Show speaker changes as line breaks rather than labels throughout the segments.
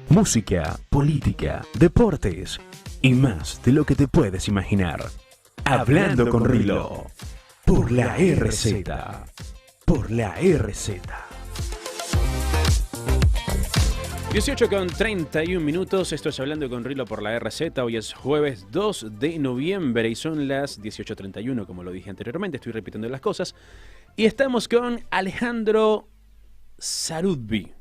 Música, política, deportes y más de lo que te puedes imaginar. Hablando con Rilo. Por la RZ. Por la RZ.
18:31, esto es Hablando con Rilo por la RZ. Hoy es jueves 2 de noviembre y son las 18:31, como lo dije anteriormente, estoy repitiendo las cosas. Y estamos con Alejandro Zarudbi.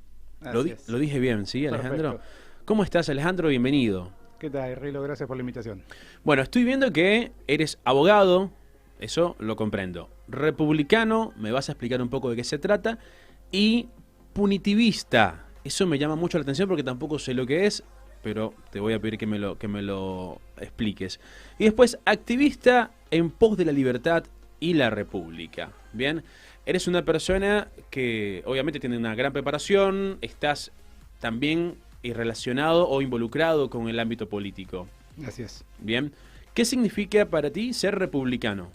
Lo dije bien, ¿sí, Alejandro?
Perfecto.
¿Cómo estás, Alejandro? Bienvenido.
¿Qué tal, Rilo? Gracias por la invitación.
Bueno, estoy viendo que eres abogado, eso lo comprendo. Republicano, me vas a explicar un poco de qué se trata. Y punitivista, eso me llama mucho la atención porque tampoco sé lo que es, pero te voy a pedir que me lo expliques. Y después, activista en pos de la libertad y la república. Bien, eres una persona que obviamente tiene una gran preparación, estás también relacionado o involucrado con el ámbito político.
Así es.
Bien, ¿qué significa para ti ser republicano?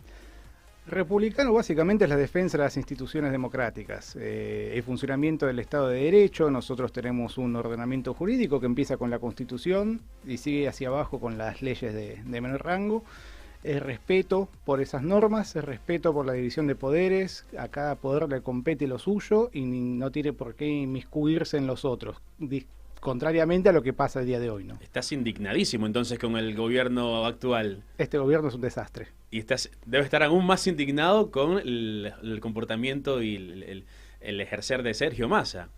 Republicano básicamente es la defensa de las instituciones democráticas, el funcionamiento del Estado de Derecho. Nosotros tenemos un ordenamiento jurídico que empieza con la Constitución y sigue hacia abajo con las leyes de menor rango. Es respeto por esas normas, es respeto por la división de poderes, a cada poder le compete lo suyo y no tiene por qué inmiscuirse en los otros, contrariamente a lo que pasa el día de hoy, ¿no?
Estás indignadísimo entonces con el gobierno actual.
Este gobierno es un desastre.
Y debes estar aún más indignado con el comportamiento y el ejercer de Sergio Massa.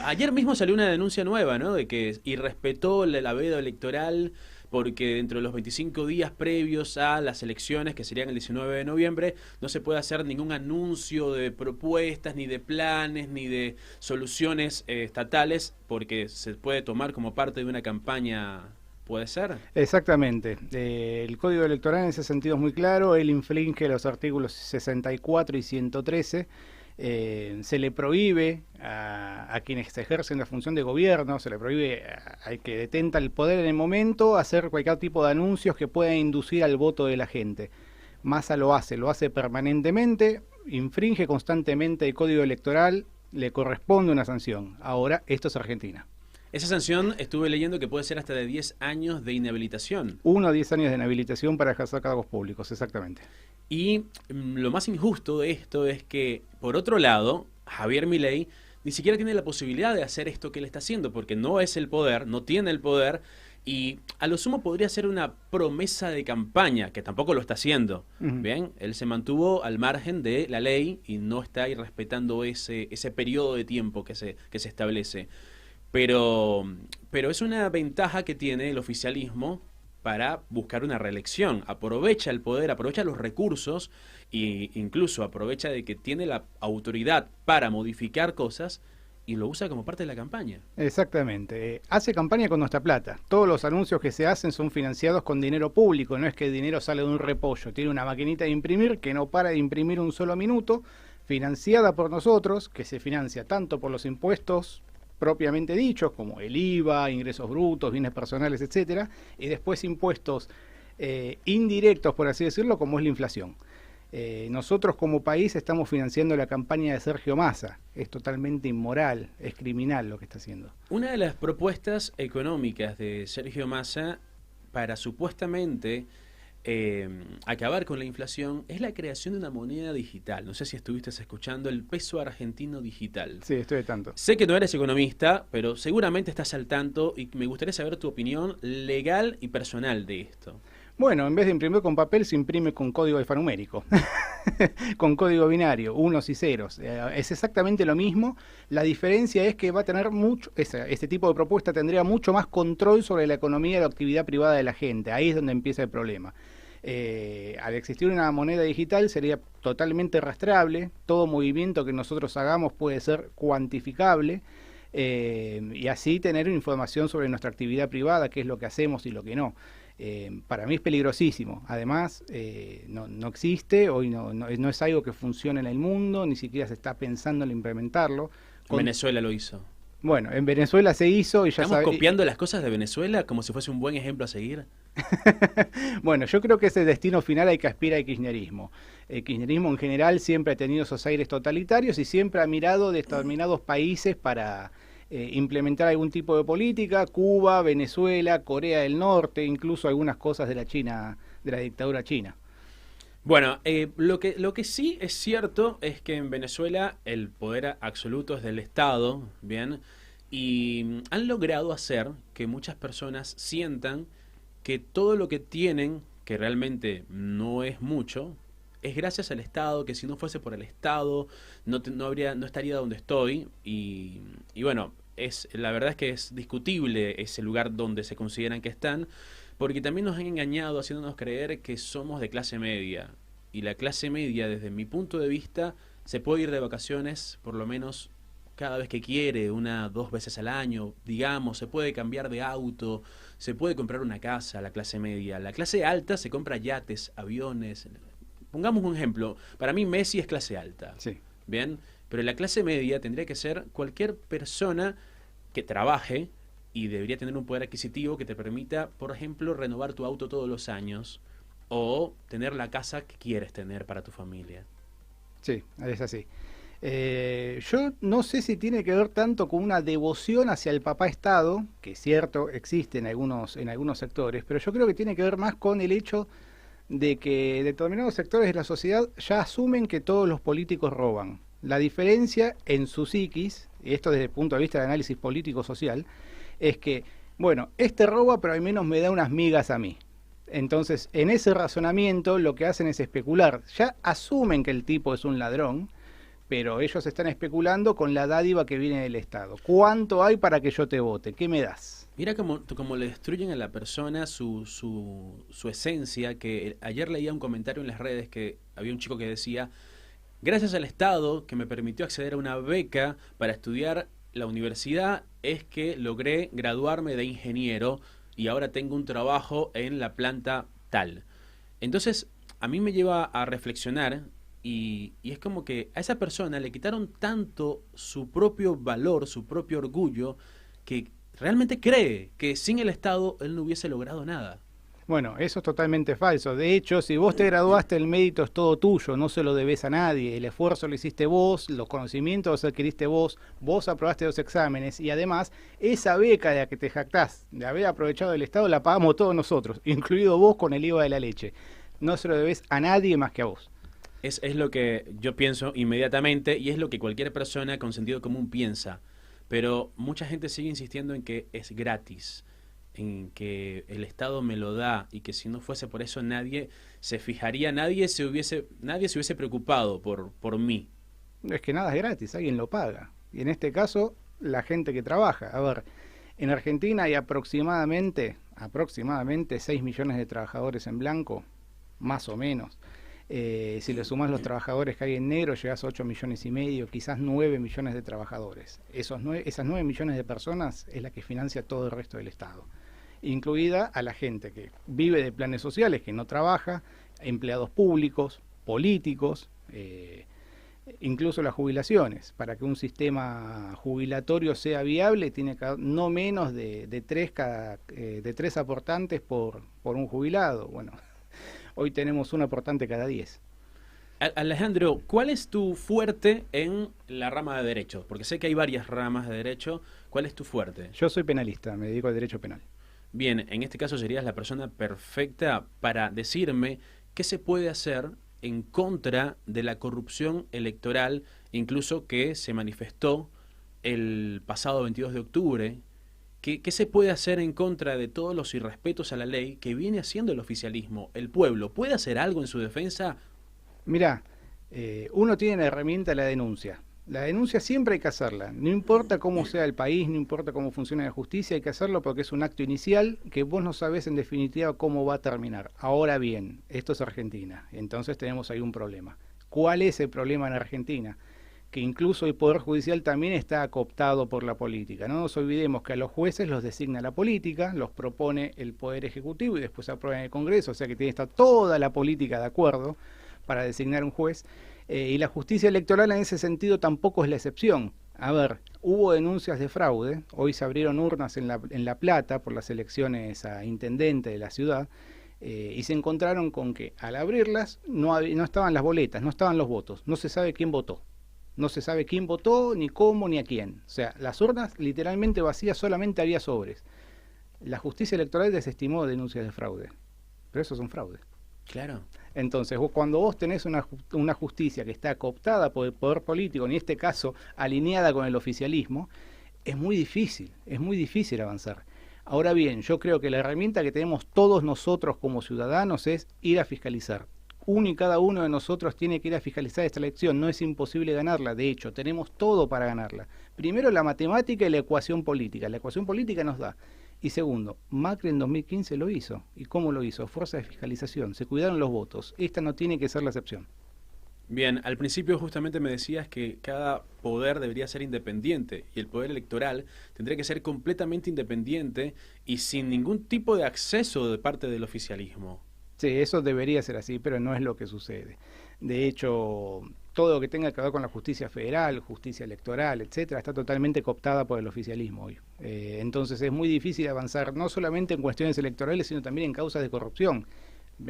Ayer mismo salió una denuncia nueva, ¿no? De que irrespetó la veda electoral porque dentro de los 25 días previos a las elecciones, que serían el 19 de noviembre, no se puede hacer ningún anuncio de propuestas, ni de planes, ni de soluciones estatales, porque se puede tomar como parte de una campaña. ¿Puede ser?
Exactamente. El Código Electoral en ese sentido es muy claro. Él infringe los artículos 64 y 113. Se le prohíbe a quienes ejercen la función de gobierno, se le prohíbe al que detenta el poder en el momento hacer cualquier tipo de anuncios que puedan inducir al voto de la gente. Massa lo hace permanentemente, infringe constantemente el Código Electoral, le corresponde una sanción. Ahora, esto es Argentina.
Esa sanción estuve leyendo que puede ser hasta de 10 años de inhabilitación.
1 a 10 años de inhabilitación para ejercer cargos públicos, exactamente.
Y lo más injusto de esto es que, por otro lado, Javier Milei ni siquiera tiene la posibilidad de hacer esto que él está haciendo, porque no es el poder, no tiene el poder, y a lo sumo podría ser una promesa de campaña, que tampoco lo está haciendo. Bien, él se mantuvo al margen de la ley y no está ahí respetando ese periodo de tiempo que se establece. Pero es una ventaja que tiene el oficialismo para buscar una reelección. Aprovecha el poder, aprovecha los recursos e incluso aprovecha de que tiene la autoridad para modificar cosas y lo usa como parte de la campaña.
Exactamente. Hace campaña con nuestra plata. Todos los anuncios que se hacen son financiados con dinero público. No es que el dinero sale de un repollo. Tiene una maquinita de imprimir que no para de imprimir un solo minuto, financiada por nosotros, que se financia tanto por los impuestos propiamente dichos, como el IVA, ingresos brutos, bienes personales, etcétera, y después impuestos indirectos, por así decirlo, como es la inflación. Nosotros como país estamos financiando la campaña de Sergio Massa. Es totalmente inmoral, es criminal lo que está haciendo.
Una de las propuestas económicas de Sergio Massa para supuestamente acabar con la inflación es la creación de una moneda digital. No sé si estuviste escuchando el peso argentino digital.
Sí, estoy de tanto.
Sé que no eres economista, pero seguramente estás al tanto y me gustaría saber tu opinión legal y personal de esto.
Bueno, en vez de imprimir con papel, se imprime con código alfanumérico, con código binario, unos y ceros. Es exactamente lo mismo. La diferencia es que va a tener este tipo de propuesta tendría mucho más control sobre la economía y la actividad privada de la gente. Ahí es donde empieza el problema. Al existir una moneda digital sería totalmente rastreable. Todo movimiento que nosotros hagamos puede ser cuantificable. Y así tener información sobre nuestra actividad privada, qué es lo que hacemos y lo que no. Para mí es peligrosísimo. Además, no existe, hoy no es algo que funcione en el mundo, ni siquiera se está pensando en implementarlo.
Venezuela lo hizo.
Bueno, en Venezuela se hizo y ya
¿Estamos copiando las cosas de Venezuela como si fuese un buen ejemplo a seguir?
Bueno, yo creo que ese destino final hay que aspirar al kirchnerismo. El kirchnerismo en general siempre ha tenido esos aires totalitarios y siempre ha mirado determinados países para implementar algún tipo de política: Cuba, Venezuela, Corea del Norte, incluso algunas cosas de la China, de la dictadura china.
Bueno, lo que sí es cierto es que en Venezuela el poder absoluto es del Estado, ¿bien? Y han logrado hacer que muchas personas sientan que todo lo que tienen, que realmente no es mucho, es gracias al Estado, que si no fuese por el Estado no estaría donde estoy. Y bueno, la verdad es que es discutible ese lugar donde se consideran que están, porque también nos han engañado haciéndonos creer que somos de clase media. Y la clase media, desde mi punto de vista, se puede ir de vacaciones por lo menos cada vez que quiere, 2 veces al año, digamos, se puede cambiar de auto, se puede comprar una casa, la clase media. La clase alta se compra yates, aviones. Pongamos un ejemplo, para mí Messi es clase alta,
Sí.
¿bien? Pero la clase media tendría que ser cualquier persona que trabaje y debería tener un poder adquisitivo que te permita, por ejemplo, renovar tu auto todos los años o tener la casa que quieres tener para tu familia.
Sí, es así. Yo no sé si tiene que ver tanto con una devoción hacia el papá Estado, que es cierto, existe en algunos sectores, pero yo creo que tiene que ver más con el hecho de que determinados sectores de la sociedad ya asumen que todos los políticos roban. La diferencia en su psiquis, y esto desde el punto de vista de análisis político-social, es que, bueno, este roba, pero al menos me da unas migas a mí. Entonces, en ese razonamiento lo que hacen es especular. Ya asumen que el tipo es un ladrón, pero ellos están especulando con la dádiva que viene del Estado. ¿Cuánto hay para que yo te vote? ¿Qué me das?
Mira cómo le destruyen a la persona su esencia, que ayer leía un comentario en las redes que había un chico que decía: gracias al Estado que me permitió acceder a una beca para estudiar la universidad, es que logré graduarme de ingeniero y ahora tengo un trabajo en la planta tal. Entonces, a mí me lleva a reflexionar y es como que a esa persona le quitaron tanto su propio valor, su propio orgullo, que realmente cree que sin el Estado él no hubiese logrado nada.
Bueno, eso es totalmente falso. De hecho, si vos te graduaste, el mérito es todo tuyo, no se lo debes a nadie. El esfuerzo lo hiciste vos, los conocimientos los adquiriste vos aprobaste 2 exámenes y además esa beca de la que te jactás de haber aprovechado el Estado la pagamos todos nosotros, incluido vos con el IVA de la leche. No se lo debes a nadie más que a vos.
Es lo que yo pienso inmediatamente y es lo que cualquier persona con sentido común piensa. Pero mucha gente sigue insistiendo en que es gratis, en que el Estado me lo da y que si no fuese por eso nadie se fijaría, nadie se hubiese preocupado por mí.
Es que nada es gratis, alguien lo paga. Y en este caso, la gente que trabaja. A ver, en Argentina hay aproximadamente 6 millones de trabajadores en blanco, más o menos. Si le sumas los trabajadores que hay en negro, llegas a 8 millones y medio, quizás 9 millones de trabajadores. Esas 9 millones de personas es la que financia todo el resto del Estado, incluida a la gente que vive de planes sociales, que no trabaja, empleados públicos, políticos, incluso las jubilaciones. Para que un sistema jubilatorio sea viable, tiene que haber no menos de 3 aportantes por un jubilado. Bueno, hoy tenemos un aportante cada 10.
Alejandro, ¿cuál es tu fuerte en la rama de derecho? Porque sé que hay varias ramas de derecho. ¿Cuál es tu fuerte?
Yo soy penalista, me dedico al derecho penal.
Bien, en este caso serías la persona perfecta para decirme qué se puede hacer en contra de la corrupción electoral, incluso que se manifestó el pasado 22 de octubre. ¿Qué se puede hacer en contra de todos los irrespetos a la ley que viene haciendo el oficialismo? ¿El pueblo puede hacer algo en su defensa?
Mirá, uno tiene la herramienta de la denuncia. La denuncia siempre hay que hacerla. No importa cómo sea el país, no importa cómo funcione la justicia, hay que hacerlo porque es un acto inicial que vos no sabés en definitiva cómo va a terminar. Ahora bien, esto es Argentina, entonces tenemos ahí un problema. ¿Cuál es el problema en Argentina? Que incluso el Poder Judicial también está cooptado por la política. No nos olvidemos que a los jueces los designa la política, los propone el Poder Ejecutivo y después se aprueba en el Congreso, o sea que tiene que estar toda la política de acuerdo para designar un juez. Y la justicia electoral en ese sentido tampoco es la excepción. A ver, hubo denuncias de fraude, hoy se abrieron urnas en La Plata por las elecciones a intendente de la ciudad, y se encontraron con que al abrirlas no estaban las boletas, no estaban los votos, no se sabe quién votó. No se sabe quién votó, ni cómo, ni a quién. O sea, las urnas literalmente vacías, solamente había sobres. La justicia electoral desestimó denuncias de fraude, pero eso es un fraude.
Claro.
Entonces, cuando vos tenés una justicia que está cooptada por el poder político, en este caso alineada con el oficialismo, es muy difícil avanzar. Ahora bien, yo creo que la herramienta que tenemos todos nosotros como ciudadanos es ir a fiscalizar. Uno y cada uno de nosotros tiene que ir a fiscalizar esta elección, no es imposible ganarla, de hecho, tenemos todo para ganarla. Primero la matemática y la ecuación política nos da. Y segundo, Macri en 2015 lo hizo. ¿Y cómo lo hizo? Fuerza de fiscalización, se cuidaron los votos. Esta no tiene que ser la excepción.
Bien, al principio justamente me decías que cada poder debería ser independiente y el poder electoral tendría que ser completamente independiente y sin ningún tipo de acceso de parte del oficialismo.
Sí, eso debería ser así, pero no es lo que sucede. De hecho, todo lo que tenga que ver con la justicia federal, justicia electoral, etcétera, está totalmente cooptada por el oficialismo hoy. Entonces es muy difícil avanzar, no solamente en cuestiones electorales, sino también en causas de corrupción.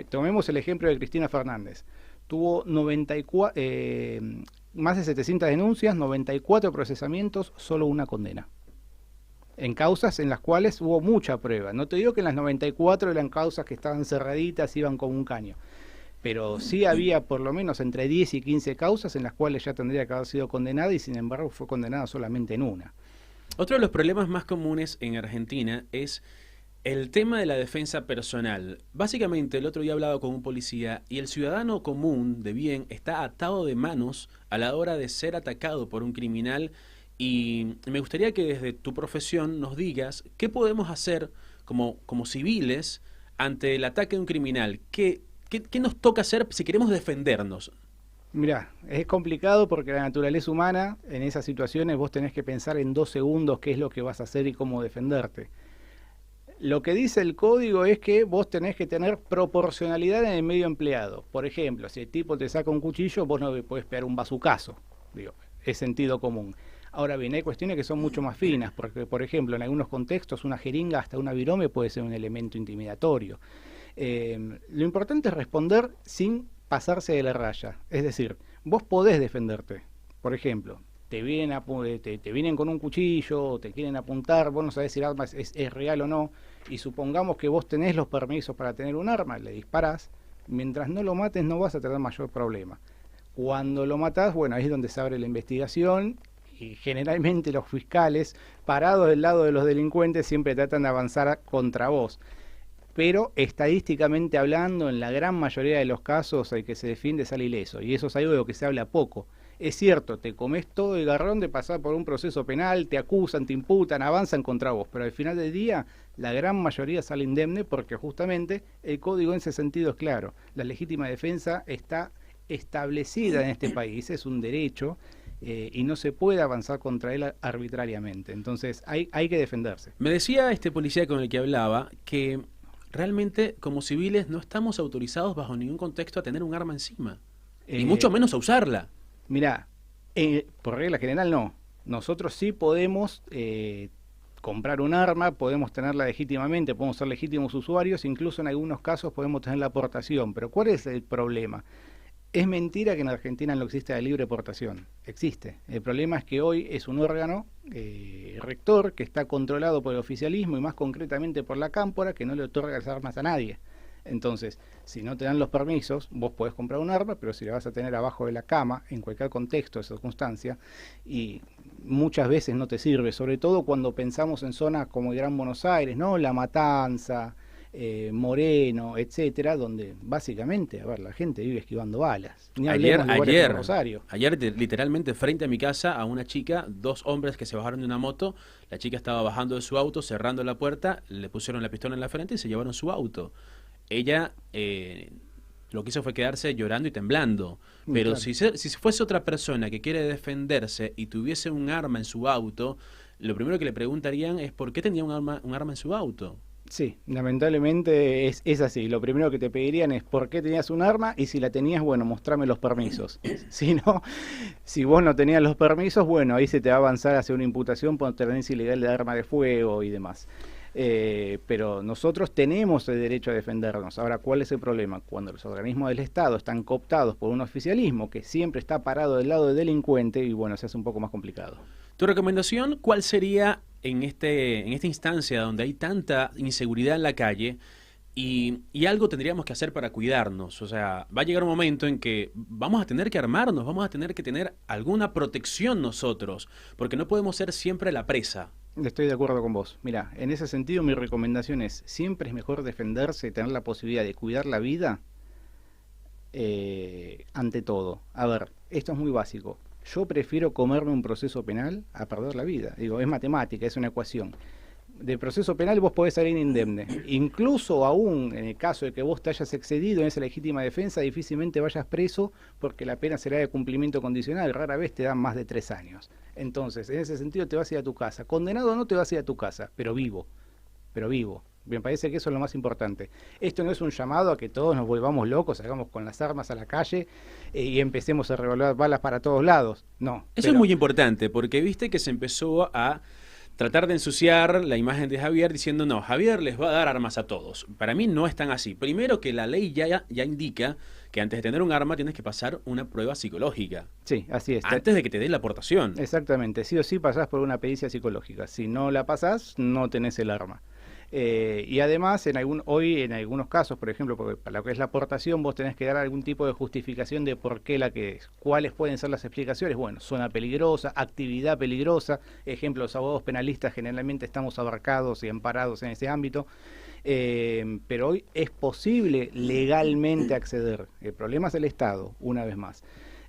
Tomemos el ejemplo de Cristina Fernández. Tuvo más de 700 denuncias, 94 procesamientos, solo una condena. En causas en las cuales hubo mucha prueba. No te digo que en las 94 eran causas que estaban cerraditas, iban como un caño. Pero sí había por lo menos entre 10 y 15 causas en las cuales ya tendría que haber sido condenada y sin embargo fue condenada solamente en una.
Otro de los problemas más comunes en Argentina es el tema de la defensa personal. Básicamente, el otro día hablaba con un policía y el ciudadano común de bien está atado de manos a la hora de ser atacado por un criminal. Y me gustaría que desde tu profesión nos digas qué podemos hacer como civiles ante el ataque de un criminal. ¿Qué nos toca hacer si queremos defendernos?
Mirá, es complicado porque la naturaleza humana, en esas situaciones vos tenés que pensar en 2 segundos qué es lo que vas a hacer y cómo defenderte. Lo que dice el código es que vos tenés que tener proporcionalidad en el medio empleado. Por ejemplo, si el tipo te saca un cuchillo, vos no podés pegar un bazucazo. Digo, es sentido común. Ahora bien, hay cuestiones que son mucho más finas, porque, por ejemplo, en algunos contextos una jeringa hasta una virome puede ser un elemento intimidatorio. Lo importante es responder sin pasarse de la raya. Es decir, vos podés defenderte. Por ejemplo, te vienen con un cuchillo, te quieren apuntar, vos no sabés si el arma es real o no, y supongamos que vos tenés los permisos para tener un arma, le disparás, mientras no lo mates no vas a tener mayor problema. Cuando lo matás, bueno, ahí es donde se abre la investigación, y generalmente los fiscales, parados del lado de los delincuentes, siempre tratan de avanzar contra vos. Pero estadísticamente hablando, en la gran mayoría de los casos, el que se defiende sale ileso, y eso es algo de lo que se habla poco. Es cierto, te comes todo el garrón de pasar por un proceso penal, te acusan, te imputan, avanzan contra vos, pero al final del día la gran mayoría sale indemne porque justamente el código en ese sentido es claro. La legítima defensa está establecida en este país, es un derecho y no se puede avanzar contra él arbitrariamente. Entonces hay que defenderse.
Me decía este policía con el que hablaba que realmente como civiles no estamos autorizados bajo ningún contexto a tener un arma encima, y mucho menos a usarla.
Mirá, por regla general no. Nosotros sí podemos comprar un arma, podemos tenerla legítimamente, podemos ser legítimos usuarios, incluso en algunos casos podemos tener la portación. Pero ¿cuál es el problema? Es mentira que en Argentina no existe la libre portación. Existe. El problema es que hoy es un órgano rector que está controlado por el oficialismo y más concretamente por la Cámpora, que no le otorga las armas a nadie. Entonces, si no te dan los permisos, vos podés comprar un arma, pero si la vas a tener abajo de la cama, en cualquier contexto o circunstancia, y muchas veces no te sirve, sobre todo cuando pensamos en zonas como el Gran Buenos Aires, ¿no? La Matanza, Moreno, etcétera, donde básicamente, a ver, la gente vive esquivando balas. Ni
ayer literalmente frente a mi casa a una chica, 2 hombres que se bajaron de una moto, la chica estaba bajando de su auto, cerrando la puerta, le pusieron la pistola en la frente y se llevaron su auto. Ella lo que hizo fue quedarse llorando y temblando. Pero claro, si fuese otra persona que quiere defenderse y tuviese un arma en su auto, lo primero que le preguntarían es ¿por qué tenía un arma en su auto?
Sí, lamentablemente es así. Lo primero que te pedirían es por qué tenías un arma y si la tenías, bueno, mostrame los permisos. Si no, si vos no tenías los permisos, bueno, ahí se te va a avanzar hacia una imputación por tenencia ilegal de arma de fuego y demás. Pero nosotros tenemos el derecho a defendernos. Ahora, ¿cuál es el problema? Cuando los organismos del Estado están cooptados por un oficialismo que siempre está parado del lado del delincuente y bueno, se hace un poco más complicado.
¿Tu recomendación cuál sería en esta instancia donde hay tanta inseguridad en la calle y algo tendríamos que hacer para cuidarnos? O sea, va a llegar un momento en que vamos a tener que armarnos, vamos a tener que tener alguna protección nosotros, porque no podemos ser siempre la presa.
Estoy de acuerdo con vos. Mira, en ese sentido mi recomendación es, siempre es mejor defenderse y tener la posibilidad de cuidar la vida ante todo. A ver, esto es muy básico. Yo prefiero comerme un proceso penal a perder la vida. Digo, es matemática, es una ecuación. Del proceso penal vos podés salir indemne. Incluso aún en el caso de que vos te hayas excedido en esa legítima defensa, difícilmente vayas preso porque la pena será de cumplimiento condicional. Rara vez te dan más de 3 años. Entonces, en ese sentido te vas a ir a tu casa. Condenado no te vas a ir a tu casa, pero vivo. Pero vivo. Me parece que eso es lo más importante. Esto no es un llamado a que todos nos volvamos locos, salgamos con las armas a la calle y empecemos a revolver balas para todos lados. No.
Eso es muy importante, porque viste que se empezó a tratar de ensuciar la imagen de Javier diciendo, no, Javier les va a dar armas a todos. Para mí no es tan así. Primero que la ley ya indica que antes de tener un arma tienes que pasar una prueba psicológica.
Sí, así es.
Antes de que te den la aportación.
Exactamente, sí o sí pasás por una pericia psicológica. Si no la pasás, no tenés el arma. Y además, hoy en algunos casos, por ejemplo, porque para lo que es la aportación, vos tenés que dar algún tipo de justificación de por qué la que es. ¿Cuáles pueden ser las explicaciones? Bueno, zona peligrosa, actividad peligrosa. Ejemplo, los abogados penalistas generalmente estamos abarcados y amparados en ese ámbito. Pero hoy es posible legalmente acceder. El problema es el Estado, una vez más.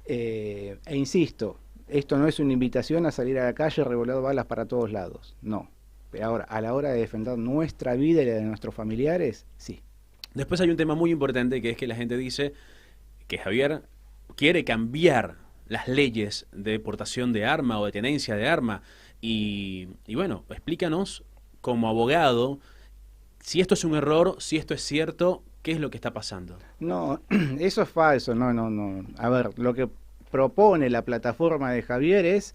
E insisto, esto no es una invitación a salir a la calle revolviendo balas para todos lados, no. Pero ahora, a la hora de defender nuestra vida y la de nuestros familiares, sí.
Después hay un tema muy importante que es que la gente dice que Javier quiere cambiar las leyes de portación de arma o de tenencia de arma. Y bueno, explícanos como abogado si esto es un error, si esto es cierto, ¿qué es lo que está pasando?
No, eso es falso, no. A ver, lo que propone la plataforma de Javier es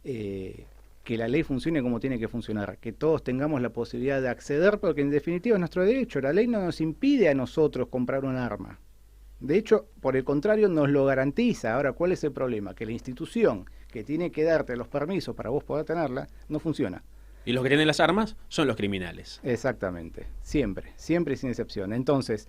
que la ley funcione como tiene que funcionar, que todos tengamos la posibilidad de acceder, porque en definitiva es nuestro derecho. La ley no nos impide a nosotros comprar un arma. De hecho, por el contrario, nos lo garantiza. Ahora, ¿cuál es el problema? Que la institución que tiene que darte los permisos para vos poder tenerla, no funciona.
Y los que tienen las armas son los criminales.
Exactamente, siempre y sin excepción. Entonces,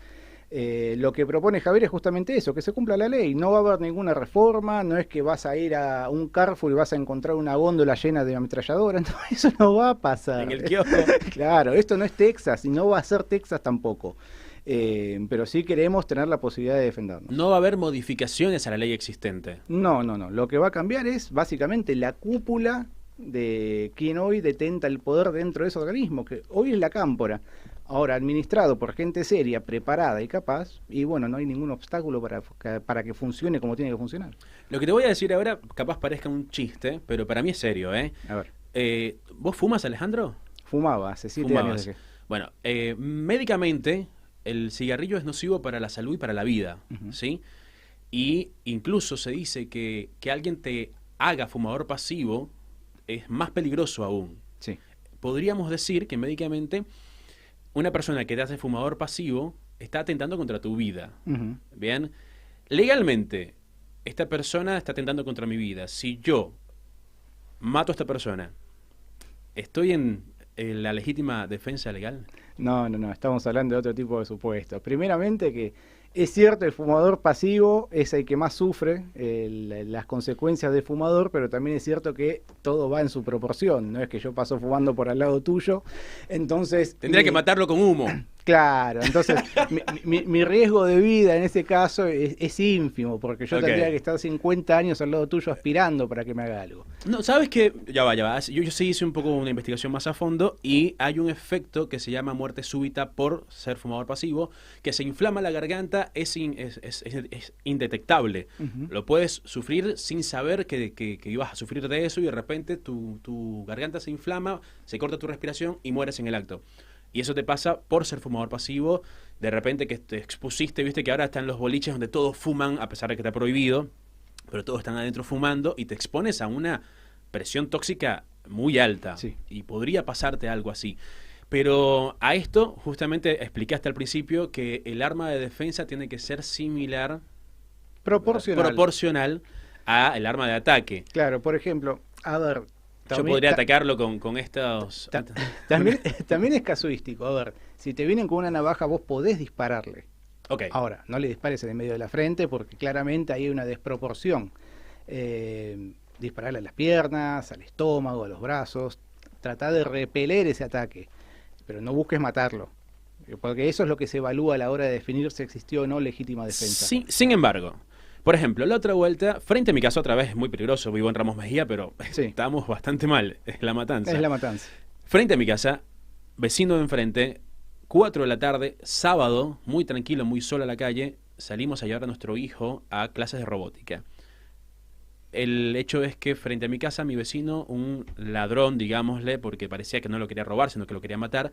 lo que propone Javier es justamente eso, que se cumpla la ley. No va a haber ninguna reforma, no es que vas a ir a un Carrefour y vas a encontrar una góndola llena de ametralladoras, no, eso no va a pasar.
En el kiosco.
Claro, esto no es Texas y no va a ser Texas tampoco. Pero sí queremos tener la posibilidad de defendernos.
No va a haber modificaciones a la ley existente.
No. Lo que va a cambiar es básicamente la cúpula de quien hoy detenta el poder dentro de ese organismo, que hoy es la Cámpora. Ahora, administrado por gente seria, preparada y capaz, y bueno, no hay ningún obstáculo para que funcione como tiene que funcionar.
Lo que te voy a decir ahora, capaz parezca un chiste, pero para mí es serio, ¿eh?
A ver.
¿Vos fumas, Alejandro?
Fumaba hace 7 años. De que...
Bueno, médicamente, el cigarrillo es nocivo para la salud y para la vida, ¿sí? Y incluso se dice que alguien te haga fumador pasivo es más peligroso aún.
Sí.
Podríamos decir que médicamente una persona que te hace fumador pasivo está atentando contra tu vida. Bien, legalmente esta persona está atentando contra mi vida. Si yo mato a esta persona, ¿estoy en la legítima defensa legal?
No, estamos hablando de otro tipo de supuestos. Primeramente que es cierto, el fumador pasivo es el que más sufre las consecuencias del fumador, pero también es cierto que todo va en su proporción. No es que yo paso fumando por al lado tuyo, entonces...
Tendría que matarlo con humo.
Claro, entonces mi riesgo de vida en ese caso es ínfimo, porque yo tendría que estar 50 años al lado tuyo aspirando para que me haga algo.
No, ¿sabes qué? Ya va. Yo sí hice un poco una investigación más a fondo y hay un efecto que se llama muerte súbita por ser fumador pasivo, que se inflama la garganta, es indetectable. Lo puedes sufrir sin saber que ibas a sufrir de eso y de repente tu garganta se inflama, se corta tu respiración y mueres en el acto. Y eso te pasa por ser fumador pasivo. De repente que te expusiste, viste que ahora están los boliches donde todos fuman, a pesar de que está prohibido, pero todos están adentro fumando y te expones a una presión tóxica muy alta.
Sí.
Y podría pasarte algo así. Pero a esto, justamente explicaste al principio que el arma de defensa tiene que ser similar, proporcional a el arma de ataque.
Claro, por ejemplo, a ver...
Yo podría atacarlo con estos...
También es casuístico. A ver, si te vienen con una navaja, vos podés dispararle.
Ok.
Ahora, no le dispares en el medio de la frente porque claramente hay una desproporción. Dispararle a las piernas, al estómago, a los brazos. Trata de repeler ese ataque, pero no busques matarlo. Porque eso es lo que se evalúa a la hora de definir si existió o no legítima defensa.
Sí, sin embargo... Por ejemplo, la otra vuelta, frente a mi casa otra vez, es muy peligroso, vivo en Ramos Mejía, pero
Sí.
estamos bastante mal, es La Matanza.
Es La Matanza.
Frente a mi casa, vecino de enfrente, 4 de la tarde, sábado, muy tranquilo, muy solo a la calle, salimos a llevar a nuestro hijo a clases de robótica. El hecho es que frente a mi casa, mi vecino, un ladrón, digámosle, porque parecía que no lo quería robar, sino que lo quería matar,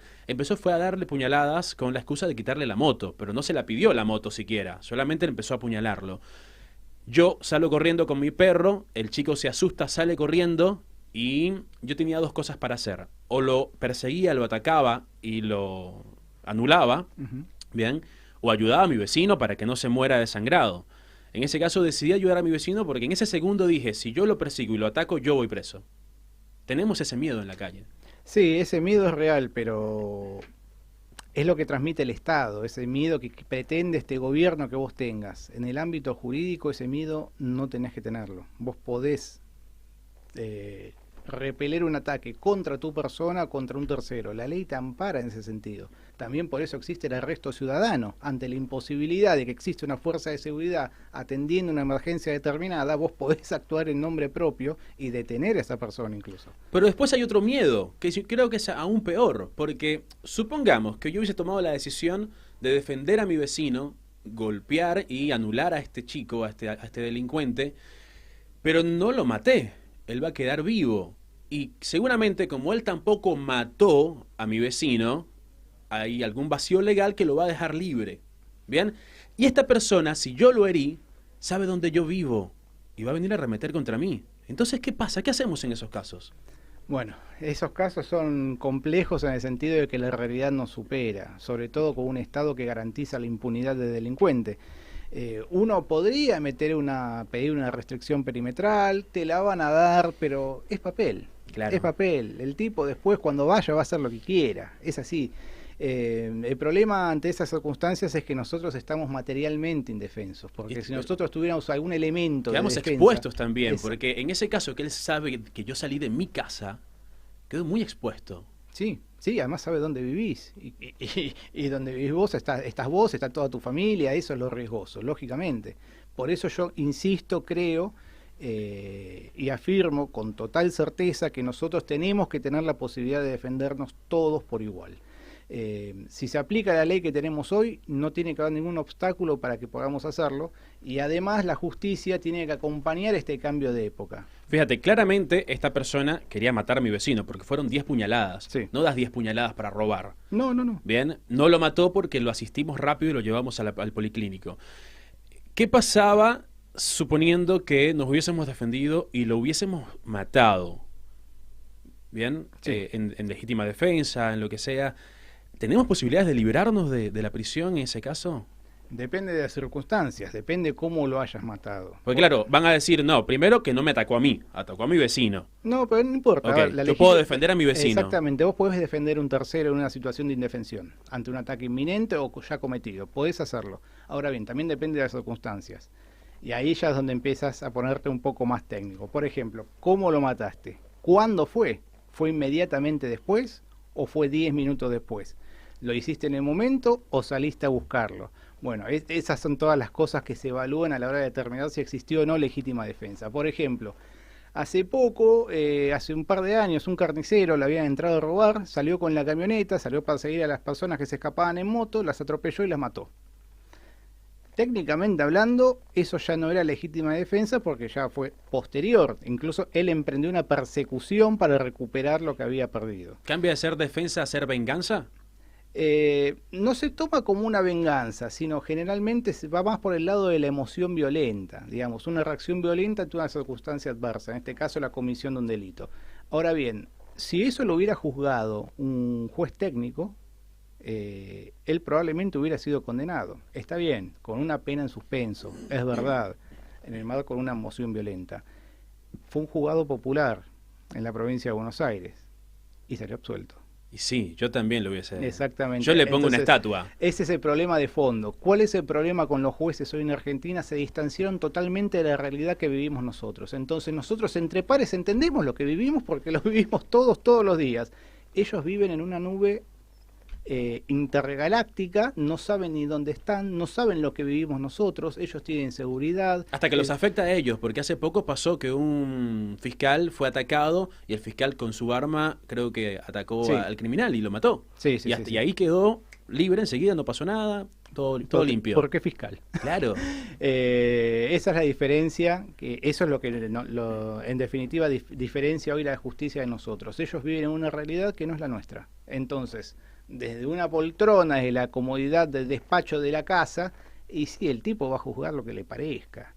fue a darle puñaladas con la excusa de quitarle la moto, pero no se la pidió la moto siquiera, solamente empezó a apuñalarlo. Yo salgo corriendo con mi perro, el chico se asusta, sale corriendo y yo tenía dos cosas para hacer. O lo perseguía, lo atacaba y lo anulaba, bien, o ayudaba a mi vecino para que no se muera desangrado. En ese caso decidí ayudar a mi vecino porque en ese segundo dije, si yo lo persigo y lo ataco, yo voy preso. Tenemos ese miedo en la calle.
Sí, ese miedo es real, pero es lo que transmite el Estado, ese miedo que pretende este gobierno que vos tengas. En el ámbito jurídico ese miedo no tenés que tenerlo. Vos podés repeler un ataque contra tu persona, contra un tercero. La ley te ampara en ese sentido. También por eso existe el arresto ciudadano. Ante la imposibilidad de que existe una fuerza de seguridad atendiendo una emergencia determinada, vos podés actuar en nombre propio y detener a esa persona incluso.
Pero después hay otro miedo, que yo creo que es aún peor, porque supongamos que yo hubiese tomado la decisión de defender a mi vecino, golpear y anular a este chico, a este delincuente, pero no lo maté. Él va a quedar vivo. Y seguramente, como él tampoco mató a mi vecino, hay algún vacío legal que lo va a dejar libre. ¿Bien? Y esta persona, si yo lo herí, sabe dónde yo vivo y va a venir a arremeter contra mí. Entonces, ¿qué pasa? ¿Qué hacemos en esos casos?
Bueno, esos casos son complejos en el sentido de que la realidad nos supera, sobre todo con un Estado que garantiza la impunidad del delincuente. Uno podría pedir una restricción perimetral, te la van a dar, pero es papel.
Claro.
Es papel. El tipo después cuando vaya va a hacer lo que quiera. Es así. El problema ante esas circunstancias es que nosotros estamos materialmente indefensos, porque si nosotros tuviéramos algún elemento de
quedamos
defensa,
expuestos también, porque en ese caso que él sabe que yo salí de mi casa, quedó muy expuesto.
Sí, sí, además sabe dónde vivís y donde vivís vos, estás vos, está toda tu familia, eso es lo riesgoso, lógicamente. Por eso yo insisto, creo y afirmo con total certeza que nosotros tenemos que tener la posibilidad de defendernos todos por igual. Si se aplica la ley que tenemos hoy, no tiene que haber ningún obstáculo para que podamos hacerlo, y además la justicia tiene que acompañar este cambio de época.
Fíjate, claramente esta persona quería matar a mi vecino, porque fueron 10 puñaladas.
Sí.
No das 10 puñaladas para robar.
No.
Bien, no lo mató porque lo asistimos rápido y lo llevamos al policlínico. ¿Qué pasaba suponiendo que nos hubiésemos defendido y lo hubiésemos matado? Bien,
Sí.
en legítima defensa, en lo que sea. ¿Tenemos posibilidades de liberarnos de la prisión en ese caso?
Depende de las circunstancias, depende cómo lo hayas matado.
Porque claro, van a decir, no, primero que no me atacó a mí, atacó a mi vecino.
No, pero no importa.
Ok,
A ver,
yo puedo defender a mi vecino.
Exactamente, vos podés defender a un tercero en una situación de indefensión, ante un ataque inminente o ya cometido, podés hacerlo. Ahora bien, también depende de las circunstancias. Y ahí ya es donde empiezas a ponerte un poco más técnico. Por ejemplo, ¿cómo lo mataste? ¿Cuándo fue? ¿Fue inmediatamente después o fue 10 minutos después? ¿Lo hiciste en el momento o saliste a buscarlo? Bueno, esas son todas las cosas que se evalúan a la hora de determinar si existió o no legítima defensa. Por ejemplo, hace poco, hace un par de años, un carnicero le habían entrado a robar, salió con la camioneta, salió para seguir a las personas que se escapaban en moto, las atropelló y las mató. Técnicamente hablando, eso ya no era legítima defensa porque ya fue posterior. Incluso él emprendió una persecución para recuperar lo que había perdido.
¿Cambia de ser defensa a ser venganza?
no se toma como una venganza, sino generalmente se va más por el lado de la emoción violenta, digamos, una reacción violenta ante una circunstancia adversa, en este caso la comisión de un delito. Ahora bien, si eso lo hubiera juzgado un juez técnico, él probablemente hubiera sido condenado. Está bien, con una pena en suspenso, es verdad, en el marco de una emoción violenta. Fue un juzgado popular en la provincia de Buenos Aires y salió absuelto.
Y sí, yo también lo hubiese...
Exactamente.
Yo le pongo
Entonces,
una estatua.
Ese es el problema de fondo. ¿Cuál es el problema con los jueces hoy en Argentina? Se distanciaron totalmente de la realidad que vivimos nosotros. Entonces nosotros entre pares entendemos lo que vivimos porque lo vivimos todos los días. Ellos viven en una nube intergaláctica, no saben ni dónde están, no saben lo que vivimos nosotros, ellos tienen seguridad.
Hasta que los afecta a ellos, porque hace poco pasó que un fiscal fue atacado y el fiscal con su arma creo que atacó al criminal y lo mató. Y ahí quedó libre enseguida, no pasó nada, todo limpio.
¿Por qué fiscal?
Claro.
Esa es la diferencia, que eso es lo que en definitiva diferencia hoy la justicia de nosotros. Ellos viven en una realidad que no es la nuestra. Entonces, desde una poltrona, desde la comodidad del despacho de la casa, y sí, el tipo va a juzgar lo que le parezca.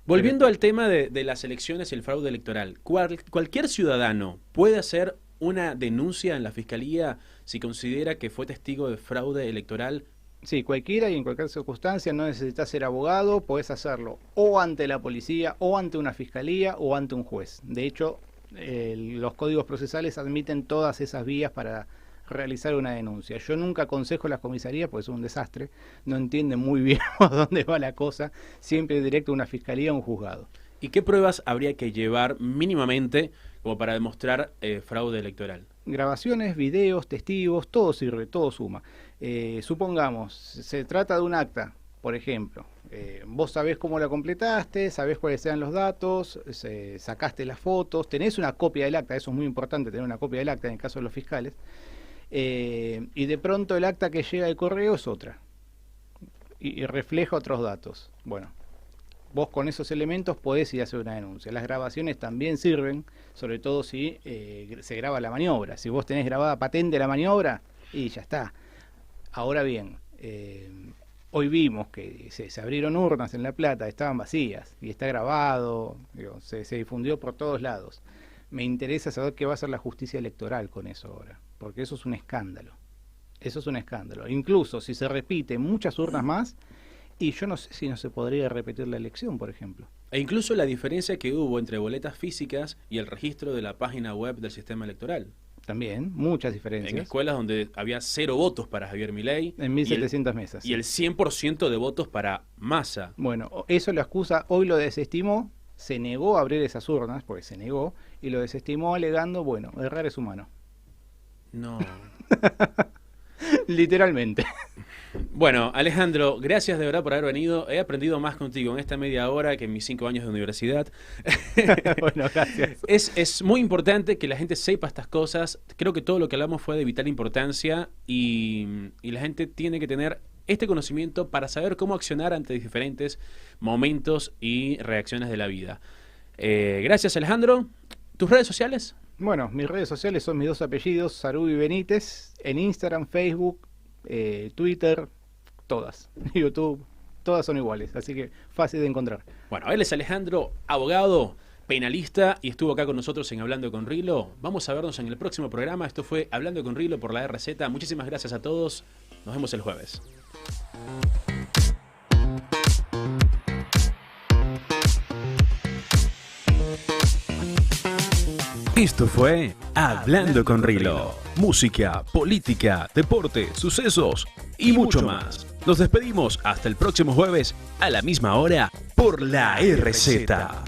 Volviendo al tema de las elecciones y el fraude electoral, cualquier ciudadano puede hacer una denuncia en la fiscalía si considera que fue testigo de fraude electoral.
Sí, cualquiera y en cualquier circunstancia, no necesitas ser abogado, podés hacerlo o ante la policía, o ante una fiscalía, o ante un juez. De hecho, los códigos procesales admiten todas esas vías para realizar una denuncia. Yo nunca aconsejo a las comisarías porque es un desastre, no entienden muy bien a dónde va la cosa, siempre directo a una fiscalía o un juzgado.
¿Y qué pruebas habría que llevar mínimamente como para demostrar fraude electoral?
Grabaciones, videos, testigos, todo sirve, todo suma. Supongamos, se trata de un acta, por ejemplo. Vos sabés cómo la completaste, sabés cuáles sean los datos, sacaste las fotos, tenés una copia del acta, eso es muy importante, tener una copia del acta en el caso de los fiscales. Y de pronto el acta que llega de correo es otra y refleja otros datos. Bueno, vos con esos elementos podés ir a hacer una denuncia. Las grabaciones también sirven, sobre todo si se graba la maniobra. Si vos tenés grabada patente la maniobra, y ya está. Ahora bien, hoy vimos que se abrieron urnas en La Plata, estaban vacías, y está grabado, digo, se difundió por todos lados. Me interesa saber qué va a hacer la justicia electoral con eso ahora, porque eso es un escándalo. Eso es un escándalo. Incluso si se repite muchas urnas más, y yo no sé si no se podría repetir la elección, por ejemplo.
E incluso la diferencia que hubo entre boletas físicas y el registro de la página web del sistema electoral.
También, muchas diferencias.
En escuelas donde había 0 votos para Javier Milei.
En 1.700 mesas.
Y el 100% de votos para Massa.
Bueno, eso lo excusa, hoy lo desestimó, se negó a abrir esas urnas, porque se negó, y lo desestimó alegando, bueno, errar es humano.
No.
Literalmente.
Bueno, Alejandro, gracias de verdad por haber venido. He aprendido más contigo en esta media hora que en mis 5 años de universidad.
Bueno, gracias.
Es muy importante que la gente sepa estas cosas. Creo que todo lo que hablamos fue de vital importancia y la gente tiene que tener este conocimiento para saber cómo accionar ante diferentes momentos y reacciones de la vida. Gracias, Alejandro. ¿Tus redes sociales?
Bueno, mis redes sociales son mis 2 apellidos, Sarubi Benítez, en Instagram, Facebook, Twitter, todas, YouTube, todas son iguales, así que fácil de encontrar.
Bueno, él es Alejandro, abogado, penalista, y estuvo acá con nosotros en Hablando con Rilo. Vamos a vernos en el próximo programa. Esto fue Hablando con Rilo por la RZ. Muchísimas gracias a todos. Nos vemos el jueves.
Esto fue Hablando con Rilo. Música, política, deporte, sucesos y mucho más. Nos despedimos hasta el próximo jueves a la misma hora por la RZ.